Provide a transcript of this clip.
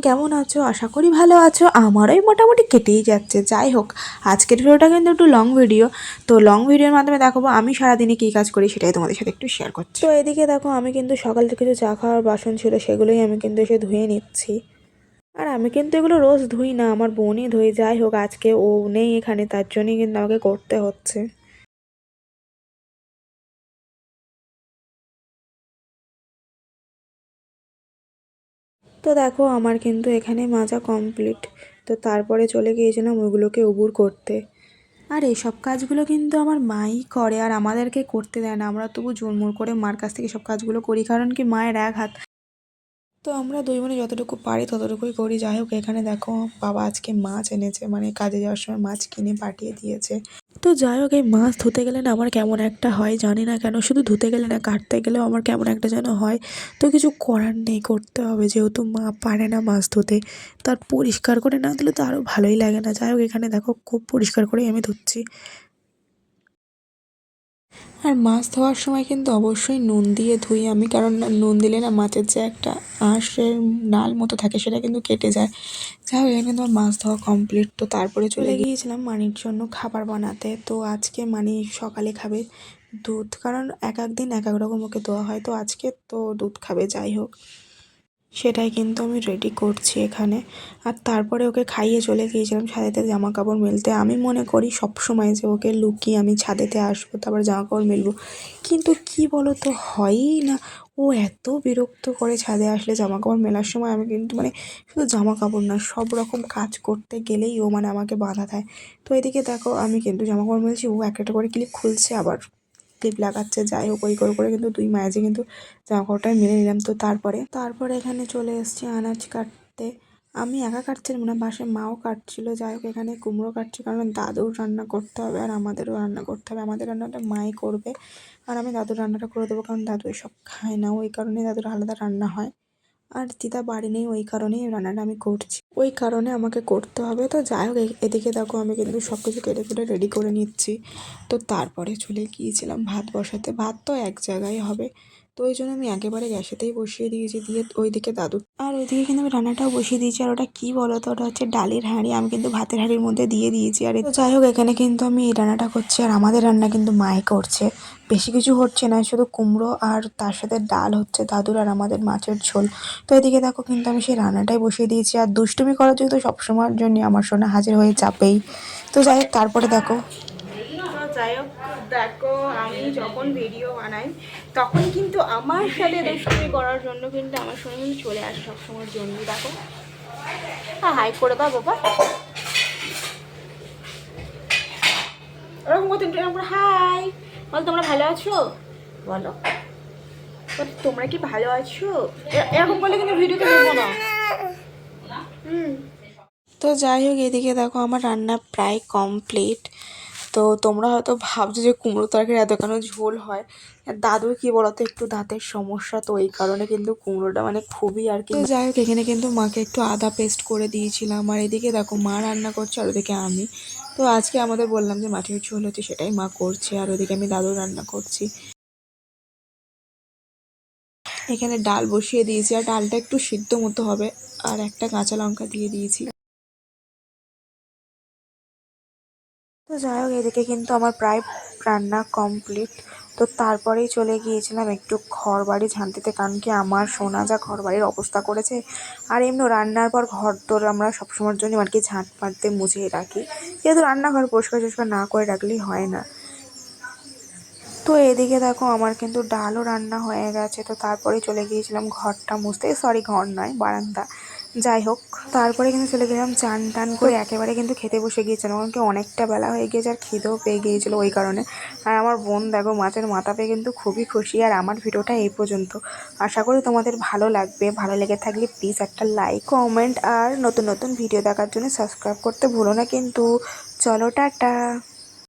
কেমন আছো? আশা করি ভালো আছো। আমারই মোটামুটি কেটেই যাচ্ছে। যাই হোক, আজকের ভিডিওটা কিন্তু একটু লং ভিডিও। তো লং ভিডিওর মাধ্যমে দেখাবো আমি সারাদিনে কী কাজ করি, সেটাই তোমাদের সাথে একটু শেয়ার করছি। তো এদিকে দেখো, আমি কিন্তু সকাল থেকে কিছু চা খাওয়ার বাসন ছিল, সেগুলোই আমি কিন্তু এসে ধুয়ে নিচ্ছি। আর আমি কিন্তু এগুলো রোজ ধুই না, আমার বোনই ধুই। যাই হোক, আজকে ও নেই এখানে, তার জন্যই কিন্তু আমাকে করতে হচ্ছে। তো দেখো, আমার কিন্তু এখানে মাজা কমপ্লিট। তো তারপরে চলে গিয়েছিলাম ওগুলোকে উবুর করতে। আর এইসব কাজগুলো কিন্তু আমার মাই করে, আর আমাদেরকে করতে দেয় না। আমরা তবু জোরমোর করে মার কাছ থেকে সব কাজগুলো করি, কারণ কি, মায়ের এক হাত। তো আমরা দুই বোনে যতটুকু পারি ততটুকুই করি। যাই হোক, এখানে দেখো বাবা আজকে মাছ এনেছে, মানে কাজে যাওয়ার সময় মাছ কিনে পাঠিয়ে দিয়েছে। তো যাই হোক, এই মাছ ধুতে গেলে না আমার কেমন একটা হয়, জানি না কেন। শুধু ধুতে গেলে না, কাটতে গেলেও আমার কেমন একটা যেন হয়। তো কিছু করার নেই, করতে হবে, যেহেতু মা পারে না মাছ ধুতে। তার পরিষ্কার করে না দিলে তো আরও ভালোই লাগে না। যাই হোক, এখানে দেখো খুব পরিষ্কার করেই আমি ধুচ্ছি। আর মাছ ধোয়ার সময় কিন্তু অবশ্যই নুন দিয়ে ধুই আমি, কারণ নুন দিলে না মাছের যে একটা আঁশের নাল মতো থাকে, সেটা কিন্তু কেটে যায়। যাই হোক, এখানে কিন্তু আমার মাছ ধোয়া কমপ্লিট। তো তারপরে চলে গিয়েছিলাম মানির জন্য খাবার বানাতে। তো আজকে মানি সকালে খাবে দুধ, কারণ এক এক দিন এক এক রকম ওকে দেওয়া হয়। তো আজকে তো দুধ খাবে। যাই হোক, সেটাই কিন্তু আমি রেডি করছি এখানে। আর তারপরে ওকে খাইয়ে চলে গিয়েছিলাম ছাদেতে জামা কাপড় মেলতে। আমি মনে করি সব সময় যে ওকে লুকিয়ে আমি ছাদেতে আসবো, তারপর জামা কাপড় মেলবো, কিন্তু কি বলো তো, হয়ই না। ও এত বিরক্ত করে ছাদে আসলে জামা কাপড় মেলার সময়। আমি কিন্তু মানে শুধু জামা কাপড় না, সব রকম কাজ করতে গেলেই ও মানে আমাকে বাধা দেয়। তো এদিকে দেখো, আমি কিন্তু জামা কাপড় মেলছি, ও একটা একটা করে ক্লিপ খুলছে, আবার ক্লিপ লাগাচ্ছে। যাই হোক, ওই করে করে কিন্তু দুই মাঝে কিন্তু জামা কাপড়টা মেলে নিলাম। তো তারপরে এখানে চলে এসেছি আনাজ কাটতে। আমি একা কাটছিলাম না, বাসায় মাও কাটছিল। যাই হোক, এখানে কুমড়ো কাটছি, কারণ দাদুর রান্না করতে হবে আর আমাদেরও রান্না করতে হবে। আমাদের রান্নাটা মাই করবে, আর আমি দাদুর রান্নাটা করে দেবো, কারণ দাদু এসব খায় না। ওই কারণে দাদুর আলাদা রান্না হয়। আর দিদা বাড়ি নেই, ওই কারণেই রান্নাটা আমি করছি, ওই কারণে আমাকে করতে হবে। তো যাই হোক, এদিকে দেখো আমি কিন্তু সব কিছু কেটে কুটে রেডি করে নিচ্ছি। তো তারপরে চলে গিয়েছিলাম ভাত বসাতে। ভাত তো এক জায়গায় হবে, তো ওই জন্য আমি একেবারে গ্যাসেতেই বসিয়ে দিয়েছি। দিয়ে ওইদিকে দাদু, আর ওইদিকে কিন্তু আমি রান্নাটাও বসিয়ে দিয়েছি। আর ওটা কী বলো তো, ওটা হচ্ছে ডালের হাঁড়ি, আমি কিন্তু ভাতের হাঁড়ির মধ্যে দিয়ে দিয়েছি। আর তো যাই হোক, এখানে কিন্তু আমি এই রান্নাটা করছি, আর আমাদের রান্না কিন্তু মাই করছে। বেশি কিছু হচ্ছে না, শুধু কুমড়ো আর তার সাথে ডাল হচ্ছে দাদুর, আর আমাদের মাছের ঝোল। তো এদিকে দেখো কিন্তু আমি সেই রান্নাটাই বসিয়ে দিয়েছি। আর দুষ্টুমি করার জন্য তো সবসময়ের জন্য আমার সোনা হাজির হয়ে চাপেই। তো যাই হোক, তারপরে দেখো, আমি যখন ভিডিও বানাই তখন কিন্তু আমার সাথে দুষ্টুমি করার জন্য কিন্তু আমার সঙ্গে কিন্তু চলে আসে সবসময়ের জন্য। দেখো, হাই করে দাও বাবা, ওরকম করতে হাই বল। তোমরা ভালো আছো বলো, তোমরা কি ভালো আছো? এরকম করলে কিন্তু ভিডিওতে দেবো না। তো যাই হোক, এদিকে দেখো আমার রান্না প্রায় কমপ্লিট। তো তোমরা হয়তো ভাবছো যে কুমড়ো তরকারি এত কেন ঝোল হয়। দাদুর কি বলতো, একটু দাঁতের সমস্যা, তো এই কারণে কিন্তু কুমড়োটা মানে খুবই আর কি। তো যাই হোক, এখানে কিন্তু মাকে একটু আদা পেস্ট করে দিয়েছিলাম। আর এদিকে দেখো মা রান্না করছে, আর ওদিকে আমি। তো আজকে আমাদের বললাম যে মাটির ঝোল হচ্ছে, সেটাই মা করছে, আর ওদিকে আমি দাদুর রান্না করছি। এখানে ডাল বসিয়ে দিয়েছি, আর ডালটা একটু সিদ্ধ মতো হবে, আর একটা কাঁচা লঙ্কা দিয়ে দিয়েছি। তো যাই হোক, এদিকে কিন্তু আমার প্রায় রান্না কমপ্লিট। তো তারপরেই চলে গিয়েছিলাম একটু ঘর বাড়ি ঝাঁট দিতে, কারণ কি আমার সোনা যা ঘর বাড়ির অবস্থা করেছে। আর এমনি রান্নার পর ঘর তোর আমরা সবসময়ের জন্য আর কি ঝাঁট মারতে মুছিয়ে রাখি, যেহেতু রান্নাঘর পরিষ্কার টরিষ্কার না করে রাখলেই হয় না। তো এদিকে দেখো আমার কিন্তু ডালও রান্না হয়ে গেছে। তো তারপরে চলে গিয়েছিলাম ঘরটা মুছতে, সরি ঘর নয়, বারান্দা। যাই হোক, তারপরে কিন্তু চলে গেলাম চান টান করে একেবারে কিন্তু খেতে বসে গিয়েছিলাম, কারণ কি অনেকটা বেলা হয়ে গিয়েছে আর খিদেও পেয়ে গিয়েছিলো ওই কারণে। আর আমার বোন দেখো মাছের মাথা পেয়ে কিন্তু খুবই খুশি। আর আমার ভিডিওটা এই পর্যন্ত, আশা করি তোমাদের ভালো লাগবে। ভালো লেগে থাকলে প্লিজ একটা লাইক, কমেন্ট আর নতুন নতুন ভিডিও দেখার জন্য সাবস্ক্রাইব করতে ভুলো না কিন্তু। চলো, টাটা।